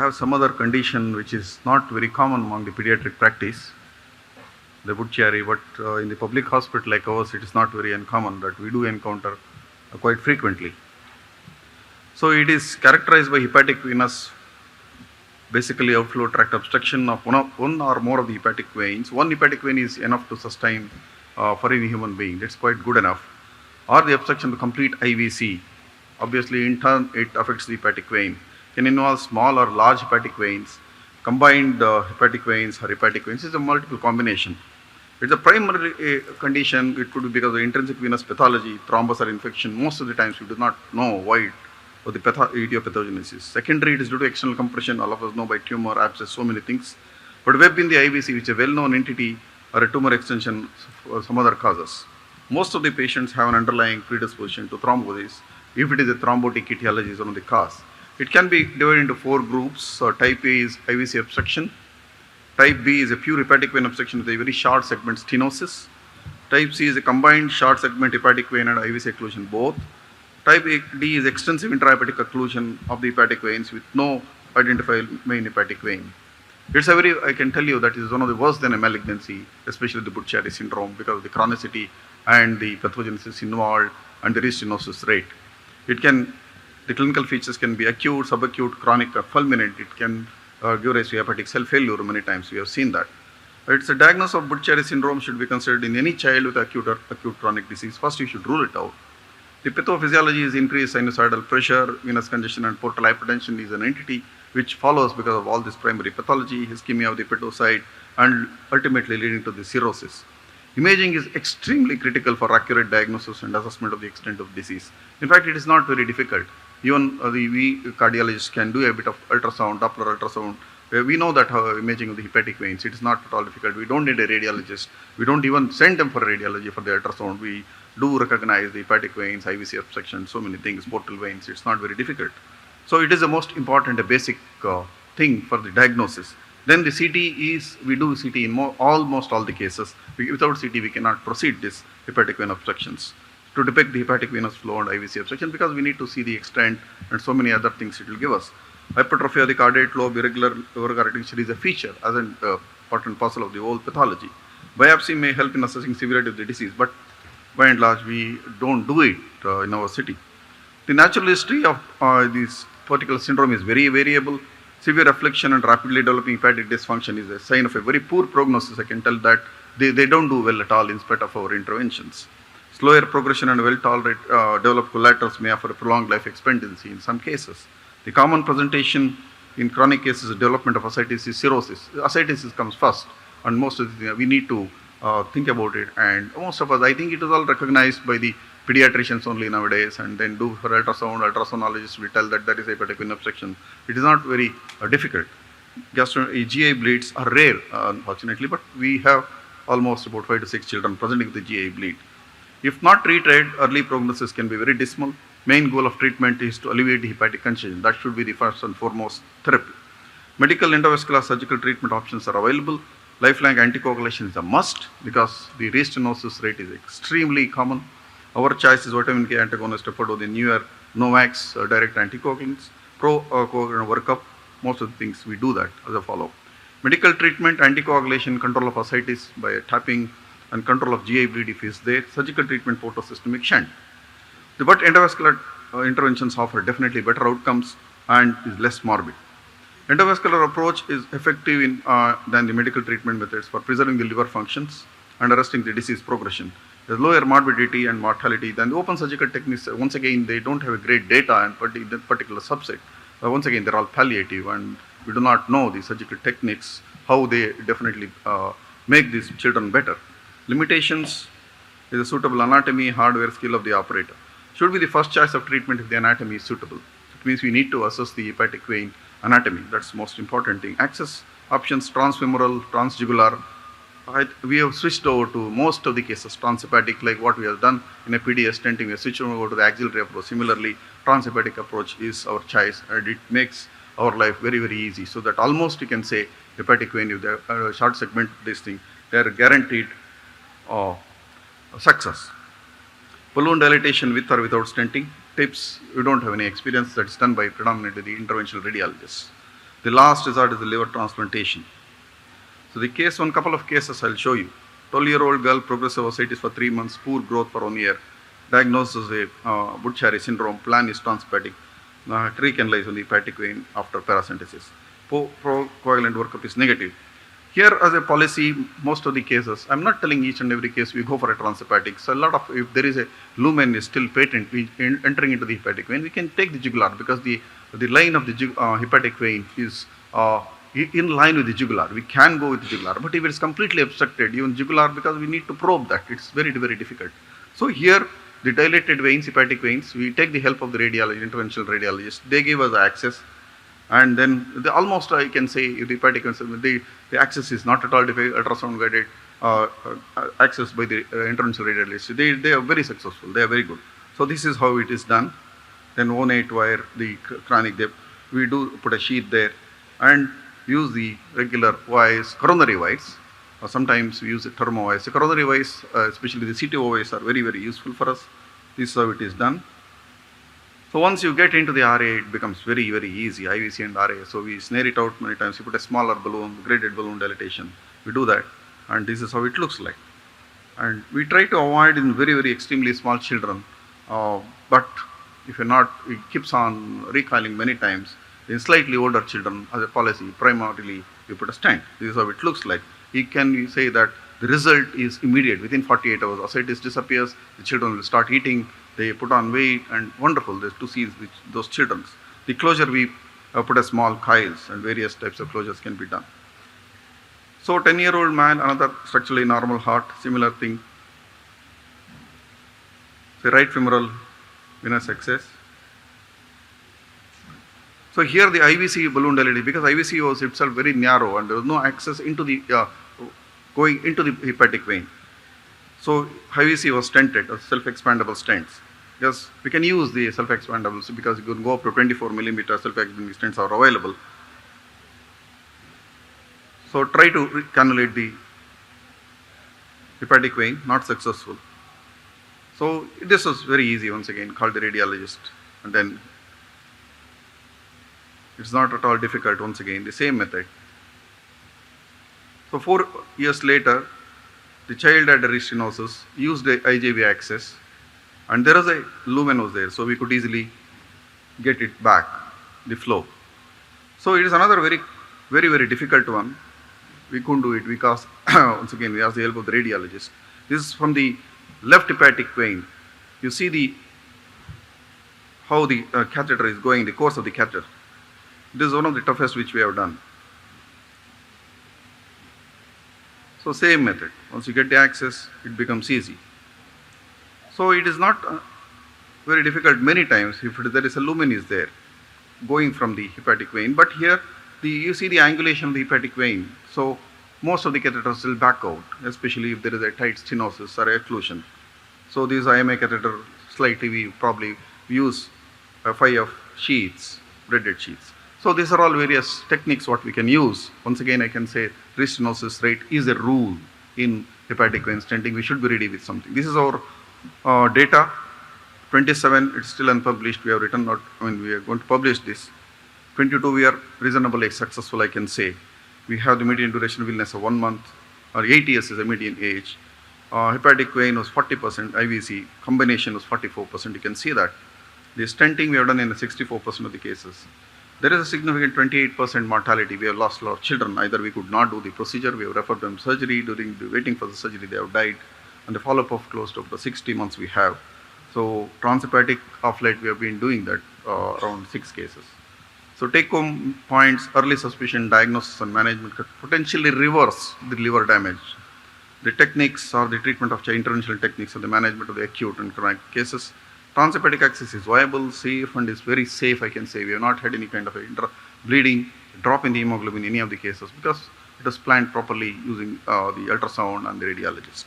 have some other condition which is not very common among the pediatric practice, the Bucchiari, but in the public hospital like ours, it is not very uncommon that we do encounter quite frequently. So it is characterized by hepatic venous, basically outflow tract obstruction of one or more of the hepatic veins. One hepatic vein is enough to sustain for any human being. That's quite good enough. Or the obstruction of complete IVC. Obviously, in turn, it affects the hepatic vein. Can involve small or large hepatic veins, combined hepatic veins or hepatic veins. It's a multiple combination. It's a primary condition. It could be because of intrinsic venous pathology, thrombus or infection. Most of the times, we do not know why or the idiopathogenesis. Secondary, it is due to external compression. All of us know by tumor, abscess, so many things. But web in the IVC, which is a well-known entity, or a tumor extension, or some other causes. Most of the patients have an underlying predisposition to thrombosis. If it is a thrombotic etiology, is one of the cause. It can be divided into 4 groups. Type A is IVC obstruction. Type B is a pure hepatic vein obstruction with a very short segment stenosis. Type C is a combined short segment hepatic vein and IVC occlusion both. Type D is extensive intrahepatic occlusion of the hepatic veins with no identifiable main hepatic vein. It's a very, I can tell you that is one of the worst than a malignancy, especially the Bucchiari syndrome, because of the chronicity and the pathogenesis involved and the restenosis rate. The clinical features can be acute, subacute, chronic, or fulminant. It can give rise to hepatic cell failure many times. We have seen that. It's a diagnosis of Bucchiari syndrome should be considered in any child with acute or acute chronic disease. First, you should rule it out. The pathophysiology is increased sinusoidal pressure, venous congestion, and portal hypertension is an entity which follows because of all this primary pathology, ischemia of the hepatocyte, and ultimately leading to the cirrhosis. Imaging is extremely critical for accurate diagnosis and assessment of the extent of disease. In fact, it is not very difficult. Even we cardiologists can do a bit of ultrasound, Doppler ultrasound. We know that imaging of the hepatic veins, it is not at all difficult. We don't need a radiologist. We don't even send them for radiology for the ultrasound. We do recognize the hepatic veins, IVC obstruction, so many things, portal veins. It's not very difficult. So it is the most important, a basic thing for the diagnosis. Then the CT is, we do CT in almost all the cases. Without CT, we cannot proceed this hepatic vein obstructions to depict the hepatic venous flow and IVC obstruction because we need to see the extent and so many other things it will give us. Hypertrophy of the cardiac lobe, irregular cardiac is a feature as an important parcel of the whole pathology. Biopsy may help in assessing severity of the disease, but by and large, we don't do it in our city. The natural history of this particular syndrome is very variable. Severe affliction and rapidly developing hepatic dysfunction is a sign of a very poor prognosis. I can tell that they don't do well at all in spite of our interventions. Slower progression and well-tolerated developed collaterals may offer a prolonged life expectancy in some cases. The common presentation in chronic cases is development of ascites is cirrhosis. Ascites comes first, and most of the we need to think about it. And most of us, I think it is all recognized by the pediatricians only nowadays, and then do for ultrasound. Ultrasoundologists will tell that that is hepatic vein obstruction. It is not very difficult. GI bleeds are rare, unfortunately, but we have almost about 5 to 6 children presenting with the GI bleed. If not treated, early prognosis can be very dismal. Main goal of treatment is to alleviate the hepatic congestion. That should be the first and foremost therapy. Medical, endovascular, surgical treatment options are available. Lifelong anticoagulation is a must because the restenosis rate is extremely common. Our choice is vitamin K antagonist referred to the newer Novax direct anticoagulants. Pro-coagulant workup, most of the things we do that as a follow-up. Medical treatment, anticoagulation, control of ascites by tapping, and control of GI bleed if is there. Surgical treatment, portosystemic shunt. But endovascular interventions offer definitely better outcomes and is less morbid. Endovascular approach is effective than the medical treatment methods for preserving the liver functions and arresting the disease progression. There's lower morbidity and mortality than the open surgical techniques. Once again, they don't have a great data and particular subset. Once again, they're all palliative and we do not know the surgical techniques, how they definitely make these children better. Limitations is a suitable anatomy, hardware, skill of the operator. Should be the first choice of treatment if the anatomy is suitable. It means we need to assess the hepatic vein anatomy. That's the most important thing. Access options, transfemoral, transjugular. We have switched over to most of the cases transhepatic, like what we have done in a PDS stenting. We have switched over to the axillary approach. Similarly, transhepatic approach is our choice and it makes our life very, very easy. So that almost you can say hepatic vein, if they are short segment, this thing, they are guaranteed success. Balloon dilatation with or without stenting. Tips, we don't have any experience. That's done by predominantly the interventional radiologists. The last resort is the liver transplantation. So the case, one couple of cases I'll show you. 12-year-old girl, progressive ascites for 3 months, poor growth for 1 year, diagnosis with Budd-Chiari syndrome, plan is transhepatic, recanalize on the hepatic vein after paracentesis. Procoagulant workup is negative. Here as a policy, most of the cases, I'm not telling each and every case we go for a transhepatic. So a lot of, if there is a lumen is still patent, we entering into the hepatic vein, we can take the jugular because the line of the hepatic vein is in line with the jugular. We can go with the jugular, but if it is completely obstructed, even jugular, because we need to probe that, it's very, very difficult. So here, the dilated veins, hepatic veins, we take the help of the radiologist, interventional radiologist. They give us access, and then almost I can say the hepatic veins, the access is not at all difficult, ultrasound guided access by the interventional radiologist. They are very successful. They are very good. So this is how it is done. Then 1/8 wire, the chronic depth. We do put a sheath there, and use the regular wires, coronary wires. Sometimes we use the thermo wires. The coronary wires, especially the CTO wires, are very, very useful for us. This is how it is done. So once you get into the RA, it becomes very, very easy, IVC and RA. So we snare it out many times. We put a smaller balloon, graded balloon dilatation. We do that, and this is how it looks like. And we try to avoid in very, very extremely small children. But if you're not, it keeps on recoiling many times. In slightly older children, as a policy, primarily you put a stent. This is how it looks like. You can say that the result is immediate. Within 48 hours, ascites disappears, the children will start eating, they put on weight, and wonderful to see those children. The closure, we put a small coils, and various types of closures can be done. So 10-year-old man, another structurally normal heart, similar thing. So right femoral venous excess. So here the IVC balloon dilatation, because IVC was itself very narrow and there was no access into the going into the hepatic vein. So IVC was stented, self-expandable stents. Yes, we can use the self-expandables because you can go up to 24 millimeter self-expanding stents are available. So try to cannulate the hepatic vein, not successful. So this was very easy. Once again, called the radiologist, and then it's not at all difficult. Once again, the same method. So 4 years later, the child had a restenosis, used the IJV access, and there was a lumen was there, so we could easily get it back, the flow. So it is another very, very, very difficult one. We couldn't do it because once again we asked the help of the radiologist. This is from the left hepatic vein. You see how the catheter is going, the course of the catheter. This is one of the toughest which we have done. So same method. Once you get the access, it becomes easy. So it is not very difficult many times if there is a lumen is there going from the hepatic vein. But here you see the angulation of the hepatic vein. So most of the catheters will back out, especially if there is a tight stenosis or occlusion. So these IMA catheter, slightly we probably use 5 sheaths, braided sheaths. So these are all various techniques what we can use. Once again, I can say restenosis rate is a rule in hepatic vein stenting. We should be ready with something. This is our data. 27, it's still unpublished. We have written out, we are going to publish this. 22, we are reasonably successful, I can say. We have the median duration of illness of 1 month, or 8 years is the median age. Hepatic vein was 40%, IVC, combination was 44%, you can see that. The stenting we have done in 64% of the cases. There is a significant 28% mortality. We have lost a lot of children. Either we could not do the procedure, we have referred them surgery, during the waiting for the surgery they have died, and the follow-up of close to up to 60 months we have. So transhepatic of late we have been doing that around 6 cases. So take home points: early suspicion, diagnosis and management could potentially reverse the liver damage. The techniques or the treatment of interventional techniques or the management of the acute and chronic cases. Transhepatic access is viable, safe, and is very safe, I can say. We have not had any kind of bleeding, drop in the hemoglobin in any of the cases because it was planned properly using the ultrasound and the radiologist.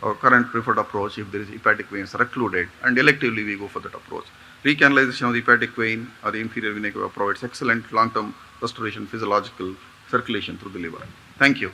Our current preferred approach, if there is hepatic veins are occluded, and electively we go for that approach. Recanalization of the hepatic vein or the inferior vena cava provides excellent long-term restoration, physiological circulation through the liver. Thank you.